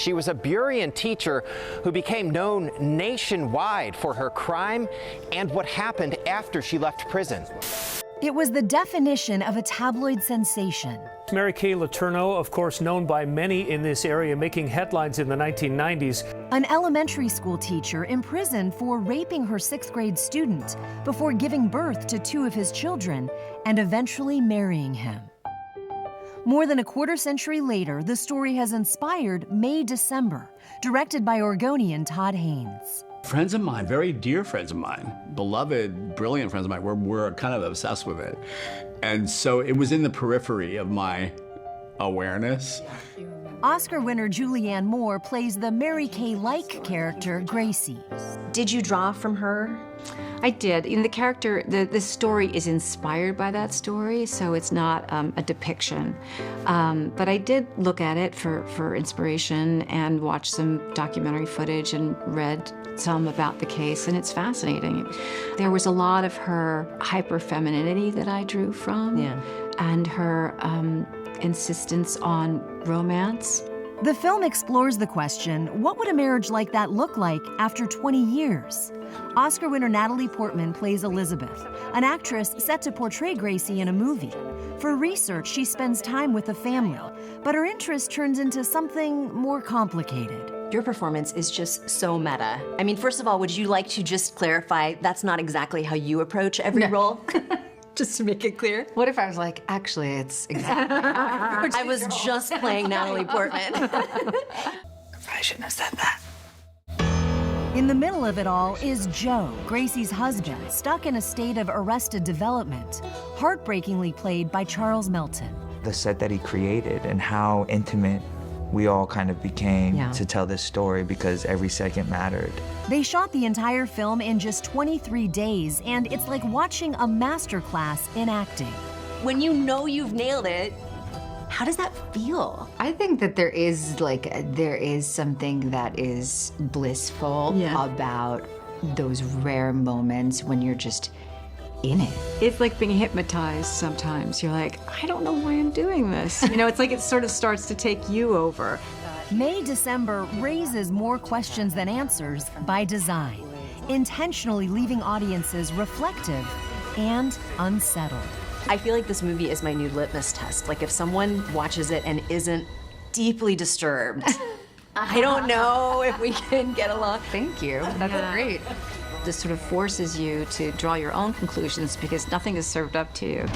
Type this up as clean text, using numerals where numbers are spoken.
She was a Buryan teacher who became known nationwide for her crime and what happened after she left prison. It was the definition of a tabloid sensation. Mary Kay Letourneau, of course known by many in this area, making headlines in the 1990s. An elementary school teacher imprisoned for raping her 6th grade student before giving birth to 2 of his children and eventually marrying him. More than a quarter century later, the story has inspired May December, directed by Oregonian Todd Haynes. Friends of mine, very dear friends of mine, beloved, brilliant friends of mine, were kind of obsessed with it. And so it was in the periphery of my awareness. Oscar winner Julianne Moore plays the Mary Kay-like character, Gracie. Did you draw from her? I did. In the character, the story is inspired by that story, so it's not a depiction. But I did look at it for inspiration and watched some documentary footage and read some about the case, and it's fascinating. There was a lot of her hyper-femininity that I drew from, and her insistence on romance. The film explores the question, what would a marriage like that look like after 20 years? Oscar winner Natalie Portman plays Elizabeth, an actress set to portray Gracie in a movie. For research, she spends time with the family, but her interest turns into something more complicated. Your performance is just so meta. I mean, first of all, would you like to just clarify that's not exactly how you approach every role? Just to make it clear. What if I was like, actually, it's exactly I was just playing Natalie Portman. I shouldn't have said that. In the middle of it all is Joe, Gracie's husband, stuck in a state of arrested development, heartbreakingly played by Charles Melton. The set that he created and how intimate we all kind of became to tell this story because every second mattered. They shot the entire film in just 23 days, and it's like watching a masterclass in acting. When you know you've nailed it, how does that feel? I think that there is something that is blissful about those rare moments when you're just in it. It's like being hypnotized sometimes. You're like, I don't know why I'm doing this. You know, it's like it sort of starts to take you over. May December raises more questions than answers by design, intentionally leaving audiences reflective and unsettled. I feel like this movie is my new litmus test. Like if someone watches it and isn't deeply disturbed, I don't know if we can get along. Thank you. That's great. This sort of forces you to draw your own conclusions because nothing is served up to you.